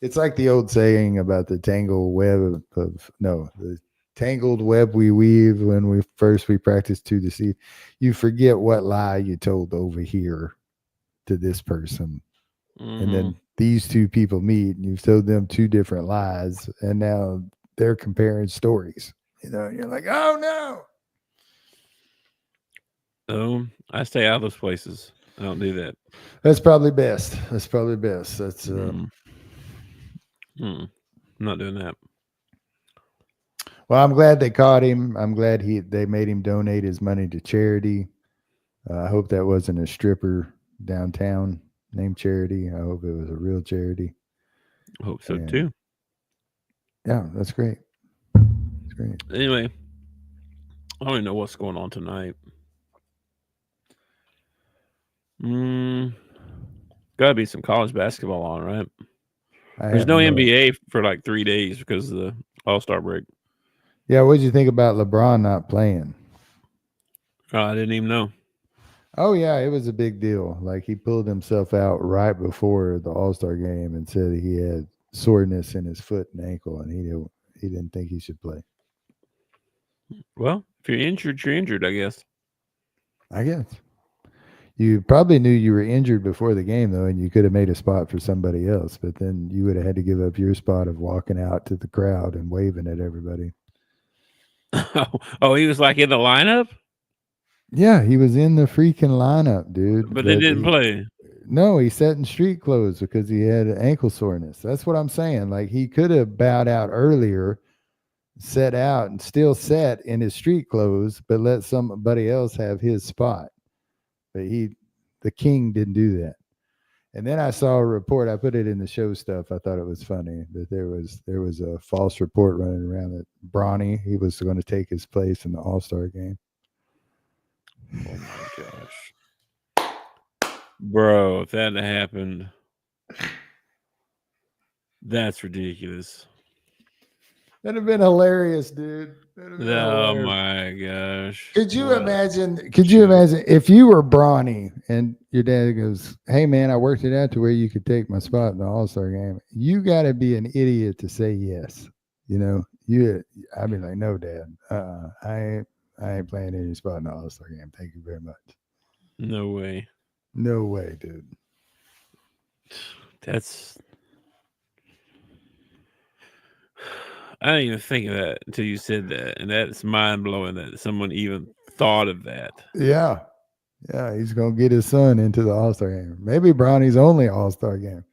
it's like the old saying about the tangled web the tangled web we weave when we practice to deceive. You forget what lie you told over here to this person. Mm-hmm. And then these two people meet and you've told them two different lies, and now they're comparing stories. You know, you're like, oh no. I stay out of those places. I don't do that. That's probably best. That's I'm not doing that. Well, I'm glad they caught him. I'm glad they made him donate his money to charity. I hope that wasn't a stripper downtown named Charity. I hope it was a real charity. I hope so too. Yeah, that's great. That's great. Anyway, I don't even know what's going on tonight. Gotta be some college basketball on, right? There's no NBA for like 3 days because of the All-Star break. Yeah, what did you think about LeBron not playing? I didn't even know. Oh, yeah, it was a big deal. Like, he pulled himself out right before the All-Star game and said he had soreness in his foot and ankle, and he didn't think he should play. Well, if you're injured, I guess. You probably knew you were injured before the game, though, and you could have made a spot for somebody else, but then you would have had to give up your spot of walking out to the crowd and waving at everybody. Oh, he was like in the lineup? Yeah, he was in the freaking lineup, dude. But they didn't play. No, he sat in street clothes because he had ankle soreness. That's what I'm saying. Like, he could have bowed out earlier, set out, and still sat in his street clothes, but let somebody else have his spot. But the king didn't do that. And then I saw a report. I put it in the show stuff. I thought it was funny that there was a false report running around that Bronny, he was going to take his place in the All-Star game. Oh my gosh, bro! If that had happened, that's ridiculous. That'd have been hilarious, dude. Oh my gosh! Could you imagine if you were Bronny and your dad goes, "Hey man, I worked it out to where you could take my spot in the All-Star game." You got to be an idiot to say yes. You know, I'd be like, "No, Dad, I ain't playing any spot in the All-Star game. Thank you very much." No way. No way, dude. I didn't even think of that until you said that, and that's mind-blowing that someone even thought of that. Yeah, he's gonna get his son into the All-Star game. Maybe Bronny's only All-Star game.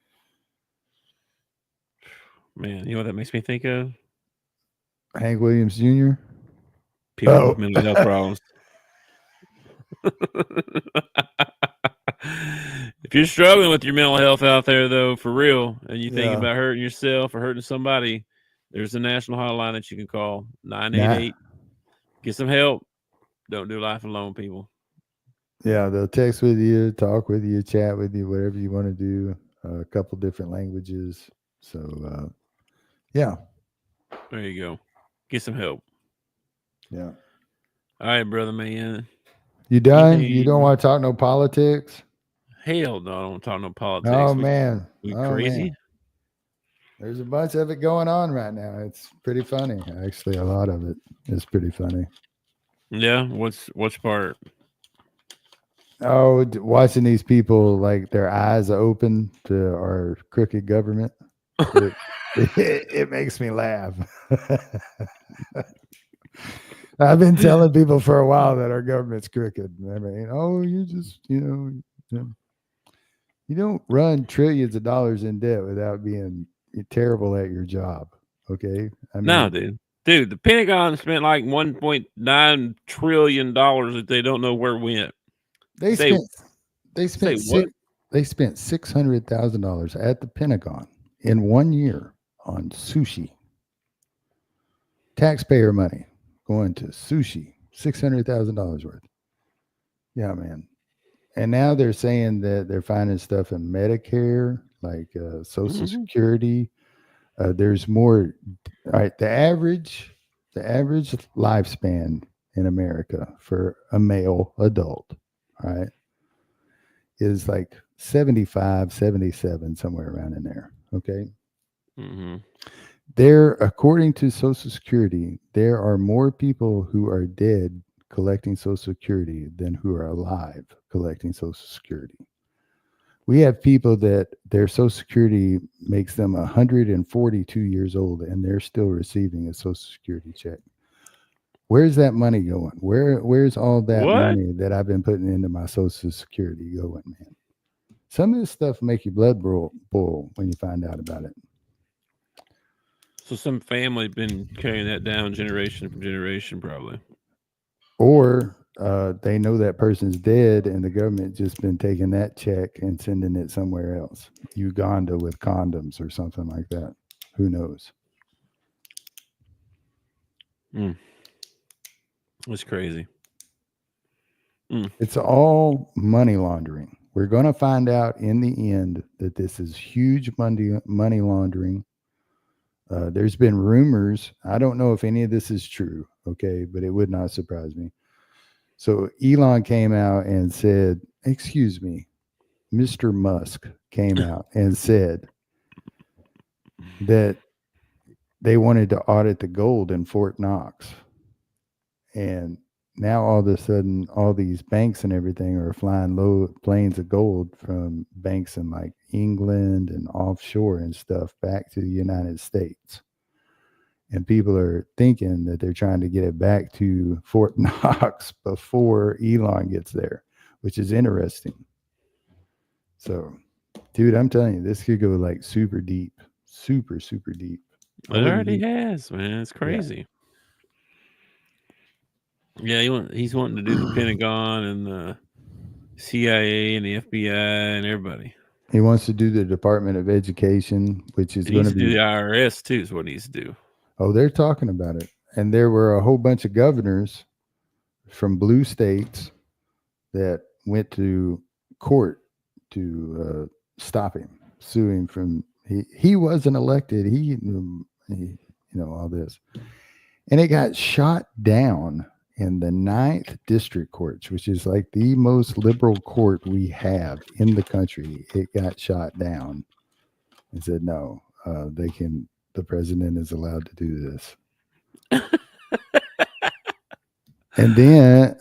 Man, you know what that makes me think of? Hank Williams Jr. People with mental health problems. If you're struggling with your mental health out there, though, for real, and you think about hurting yourself or hurting somebody, there's a national hotline that you can call, 988. Get some help. Don't do life alone, people. Yeah, they'll text with you, talk with you, chat with you, whatever you want to do. A couple different languages. So, yeah. There you go. Get some help. Yeah. All right, brother, man. You done? You don't want to talk no politics? Hell no, I don't want to talk no politics. Oh, man. We crazy? Man. There's a bunch of it going on right now. It's pretty funny. Actually, a lot of it is pretty funny. Yeah. Which part? Oh, watching these people like their eyes open to our crooked government. It makes me laugh. I've been telling people for a while that our government's crooked. I mean, oh, you just, you don't run trillions of dollars in debt without being terrible at your job. Okay. I mean, No, dude, the Pentagon spent like $1.9 trillion that they don't know where went. they Say spent what? they spent $600,000 at the Pentagon in 1 year on sushi. Taxpayer money going to sushi, $600,000 worth. Yeah, man. And now they're saying that they're finding stuff in Medicare, like Social Security. There's more. All right, the average lifespan in America for a male adult, all right, is like 75, 77, somewhere around in there. Okay. Mm-hmm. There, according to Social Security, there are more people who are dead collecting Social Security than who are alive collecting Social Security. We have people that their Social Security makes them 142 years old and they're still receiving a Social Security check. Where's that money going? Where's all that money that I've been putting into my Social Security going, man? Some of this stuff make your blood boil when you find out about it. So some family been carrying that down generation from generation, probably. Or they know that person's dead and the government just been taking that check and sending it somewhere else. Uganda with condoms or something like that. Who knows? It's crazy. It's all money laundering. We're going to find out in the end that this is huge money laundering. There's been rumors. I don't know if any of this is true, okay, but it would not surprise me. So Elon came out and said, excuse me, Mr. Musk came out and said that they wanted to audit the gold in Fort Knox. And now all of a sudden, all these banks and everything are flying low planes of gold from banks in like England and offshore and stuff back to the United States. And people are thinking that they're trying to get it back to Fort Knox before Elon gets there, which is interesting. So, dude, I'm telling you, this could go like super deep, super, super deep. It already has, man. It's crazy. Yeah, he's wanting to do the Pentagon and the CIA and the FBI and everybody. He wants to do the Department of Education, which is going to be do the IRS too. Is what he needs to do. Oh, they're talking about it. And there were a whole bunch of governors from blue states that went to court to stop him, sue him from he wasn't elected. He all this. And it got shot down in the 9th District Court, which is like the most liberal court we have in the country. It got shot down and said, no, the president is allowed to do this. And then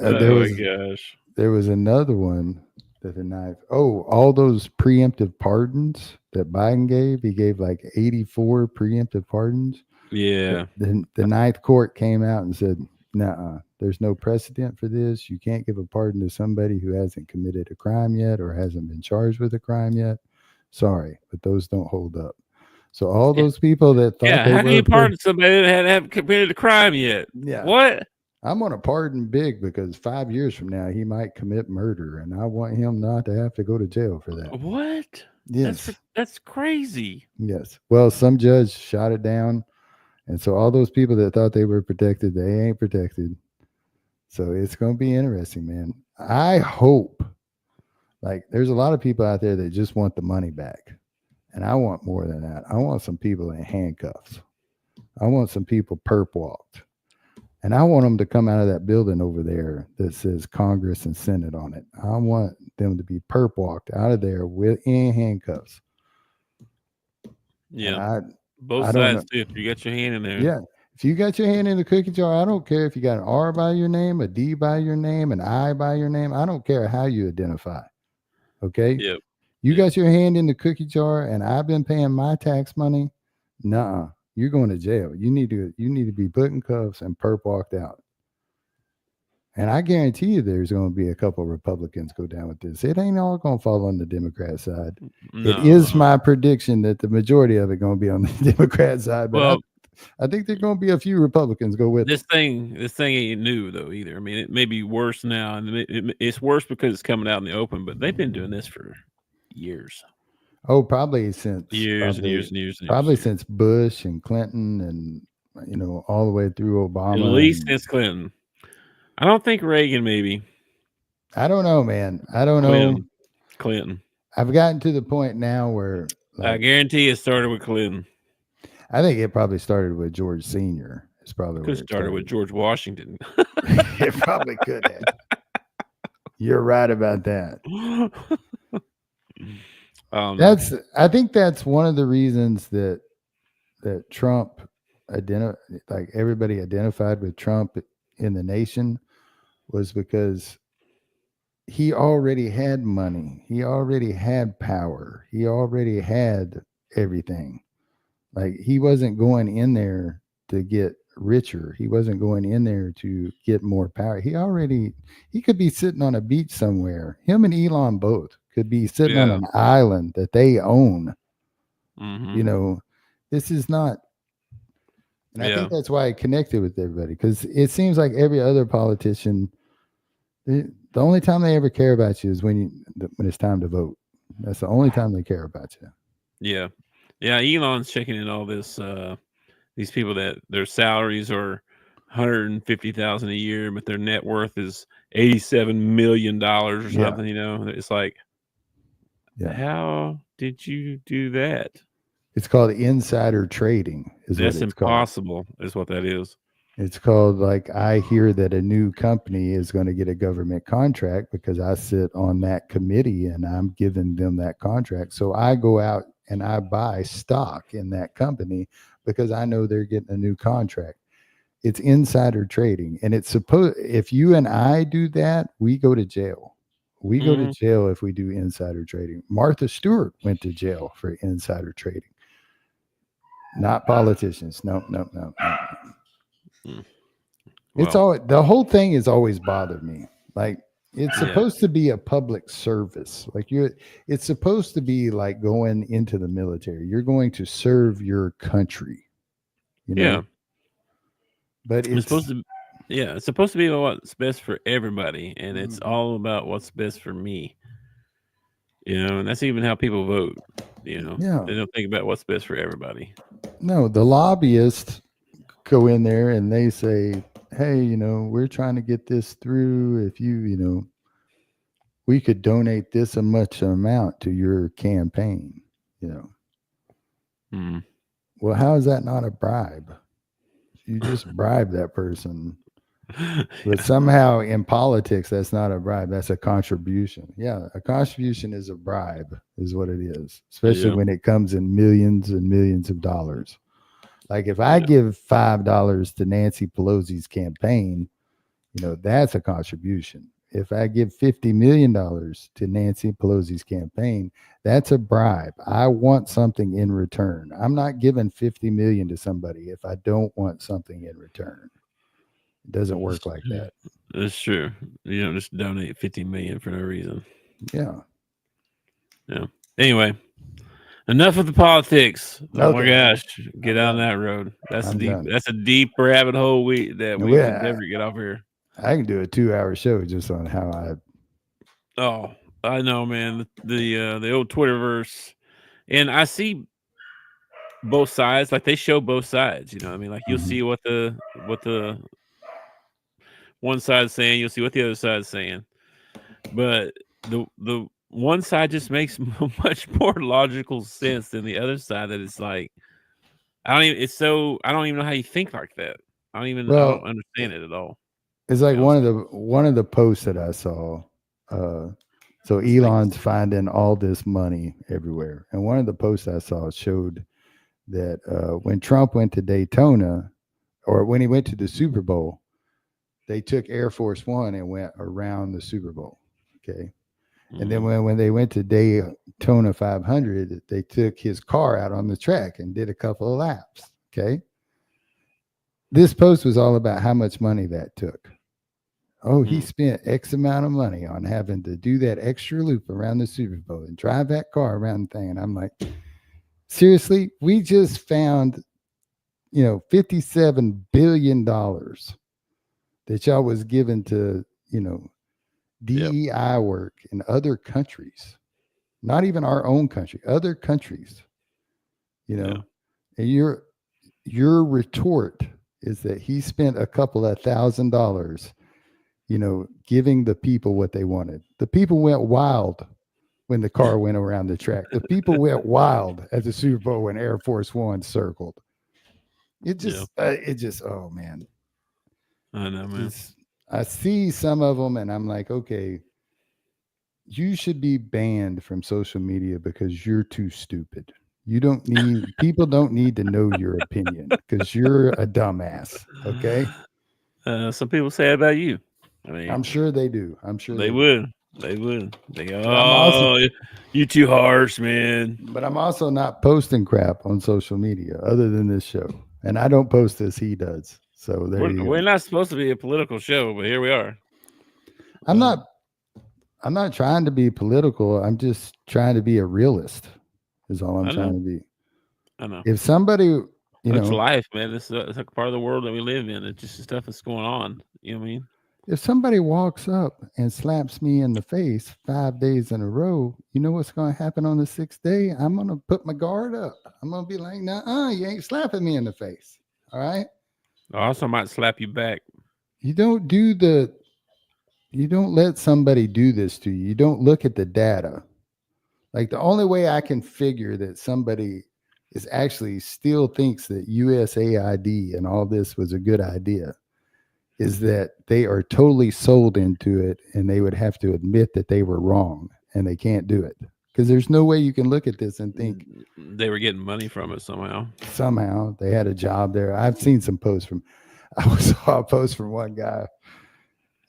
there was another one that the 9th. Oh, all those preemptive pardons that Biden gave. He gave like 84 preemptive pardons. Yeah. The 9th court came out and said, nuh-uh, there's no precedent for this. You can't give a pardon to somebody who hasn't committed a crime yet or hasn't been charged with a crime yet. Sorry, but those don't hold up. So all those people that thought how can you pardon somebody that haven't committed a crime yet? Yeah. What? I'm going to pardon Big because 5 years from now he might commit murder, and I want him not to have to go to jail for that. What? Yes. That's crazy. Yes. Well, some judge shot it down, and so all those people that thought they were protected, they ain't protected. So it's going to be interesting, man. I hope, there's a lot of people out there that just want the money back. And I want more than that. I want some people in handcuffs. I want some people perp walked. And I want them to come out of that building over there that says Congress and Senate on it. I want them to be perp walked out of there in handcuffs. Yeah. Both I don't sides know. too. If you got your hand in there. Yeah. If you got your hand in the cookie jar, I don't care if you got an R by your name, a D by your name, an I by your name. I don't care how you identify. Okay. Yep. You got your hand in the cookie jar and I've been paying my tax money. Nuh-uh. You're going to jail. You need to be put in cuffs and perp walked out. And I guarantee you there's going to be a couple of Republicans go down with this. It ain't all going to fall on the Democrat side. No. It is my prediction that the majority of it going to be on the Democrat side. But Well, I think there's going to be a few Republicans go with this thing ain't new though either. I mean, it may be worse now, and it's worse because it's coming out in the open. But they've been doing this for years. Oh, probably since Years. Probably since Bush and Clinton and all the way through Obama. At least since Clinton. I don't think Reagan, maybe. I don't know, man. I don't know. Clinton. I've gotten to the point now where I guarantee it started with Clinton. I think it probably started with George Sr. It's probably could have started with George Washington. It probably could have. You're right about that. I think that's one of the reasons that Trump everybody identified with Trump in the nation was because he already had money. He already had power. He already had everything. Like, he wasn't going in there to get richer. He wasn't going in there to get more power. He could be sitting on a beach somewhere. Him and Elon both could be sitting on an island that they own. Mm-hmm. This is not. And I think that's why I connected with everybody, because it seems like every other politician, the only time they ever care about you is when it's time to vote. That's the only time they care about you. Yeah. Yeah. Elon's checking in all this, these people that their salaries are $150,000 a year, but their net worth is $87 million or something. It's like, how did you do that? It's called insider trading. That's impossible, is what that is. It's called, like, I hear that a new company is going to get a government contract because I sit on that committee and I'm giving them that contract. So I go out and I buy stock in that company because I know they're getting a new contract. It's insider trading. And it's if you and I do that, we go to jail. We go to jail if we do insider trading. Martha Stewart went to jail for insider trading. Not politicians. No. It's the whole thing has always bothered me. Like, it's supposed to be a public service. Like, it's supposed to be like going into the military. You're going to serve your country. Yeah. But it's supposed to. Yeah, it's supposed to be what's best for everybody, and it's all about what's best for me. And that's even how people vote. They don't think about what's best for everybody. No, the lobbyists go in there and they say, hey, we're trying to get this through. If we could donate this much amount to your campaign, Well, how is that not a bribe? You just bribe that person. But somehow in politics, that's not a bribe. That's a contribution. Yeah, a contribution is a bribe, is what it is, especially when it comes in millions and millions of dollars. Like, if I give $5 to Nancy Pelosi's campaign, that's a contribution. If I give $50 million to Nancy Pelosi's campaign, that's a bribe. I want something in return. I'm not giving $50 million to somebody if I don't want something in return. It doesn't work like that. That's true. You don't just donate $50 million for no reason. Yeah. Anyway, enough of the politics. Oh my gosh, get on that road. That's a deep rabbit hole we can never get off here. I can do a 2-hour show just on how I. Oh, I know, man. The old Twitterverse, and I see both sides. Like, they show both sides. Like, you'll see what the one side is saying, you'll see what the other side is saying, but the one side just makes much more logical sense than the other side. That it's like, I don't even know how you think like that. I don't understand it at all. It's like one of the posts that I saw. So Elon's finding all this money everywhere, and one of the posts I saw showed that when Trump went to Daytona, or when he went to the Super Bowl, they took Air Force One and went around the Super Bowl. Okay. And then when they went to Daytona 500, they took his car out on the track and did a couple of laps. Okay. This post was all about how much money that took. Oh, he spent X amount of money on having to do that extra loop around the Super Bowl and drive that car around the thing. And I'm like, seriously, we just found, $57 billion that y'all was given to, DEI work in other countries, not even our own country, other countries, and your retort is that he spent a couple of $1,000, giving the people what they wanted. The people went wild when the car went around the track. The people went wild at the Super Bowl when Air Force One circled. It just, oh man. I know, man. I see some of them and I'm like, okay, you should be banned from social media because you're too stupid. People don't need to know your opinion because you're a dumbass. Okay. Some people say about you. I mean, I'm sure they do. I'm sure they would. They would. They go, you too harsh, man. But I'm also not posting crap on social media other than this show. And I don't post as he does. So we're not supposed to be a political show, but here we are. I'm not trying to be political. I'm just trying to be a realist is all I'm trying to be. I know. If somebody, it's life, man. It's like a part of the world that we live in. It's just the stuff that's going on. You know what I mean? If somebody walks up and slaps me in the face 5 days in a row, you know what's going to happen on the 6th day? I'm going to put my guard up. I'm going to be like, nah, you ain't slapping me in the face. All right. I also might slap you back. You don't let somebody do this to you. You don't look at the data. Like the only way I can figure that somebody is actually still thinks that USAID and all this was a good idea is that they are totally sold into it and they would have to admit that they were wrong and they can't do it. Because there's no way you can look at this and think they were getting money from it somehow. Somehow they had a job there. I've seen some posts I saw a post from one guy,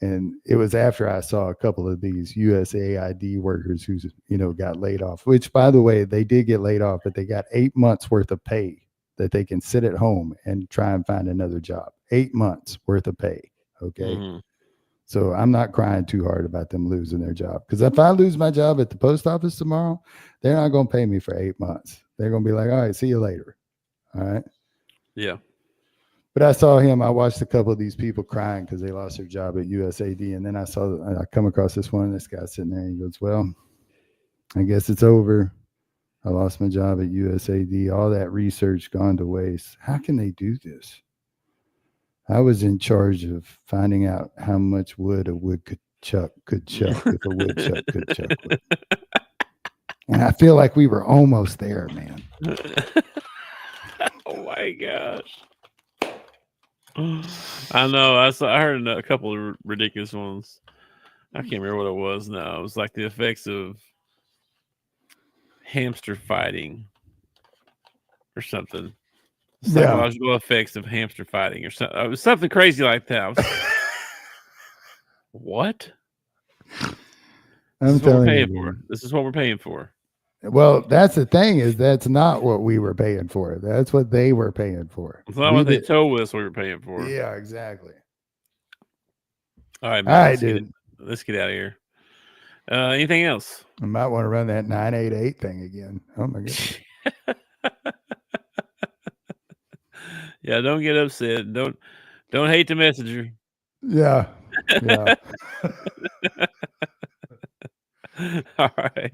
and it was after I saw a couple of these USAID workers who got laid off. Which, by the way, they did get laid off, but they got 8 months worth of pay that they can sit at home and try and find another job. 8 months worth of pay. Okay. Mm-hmm. So I'm not crying too hard about them losing their job. Because if I lose my job at the post office tomorrow, they're not going to pay me for 8 months. They're going to be like, all right, see you later. All right. Yeah. But I saw him. I watched a couple of these people crying because they lost their job at USAID. And then I come across this guy sitting there. And he goes, well, I guess it's over. I lost my job at USAID. All that research gone to waste. How can they do this? I was in charge of finding out how much wood a woodchuck could chuck if a woodchuck could chuck wood. And I feel like we were almost there, man. Oh my gosh. I know. I heard a couple of ridiculous ones. I can't remember what it was now. It was like the effects of hamster fighting or something. Psychological effects of hamster fighting or something. It was something crazy like that. What? This is what we're paying for. This is what we're paying for. Well, that's the thing is that's not what we were paying for. That's what they were paying for. It's not what they told us we were paying for. Yeah, exactly. All right, man. All right, dude. Let's get out of here. Anything else? I might want to run that 988 thing again. Oh my goodness. Yeah, don't get upset. Don't hate the messenger. Yeah. All right,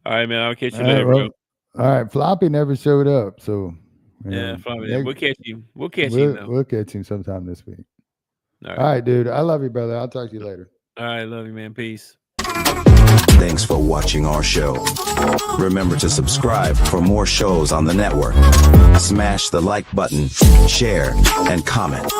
man. I'll catch you later, bro. All right, Floppy never showed up, so Floppy. We'll catch you. We'll catch him sometime this week. All right, dude. I love you, brother. I'll talk to you later. All right, love you, man. Peace. Thanks for watching our show. Remember to subscribe for more shows on the network. Smash the like button, share, and comment.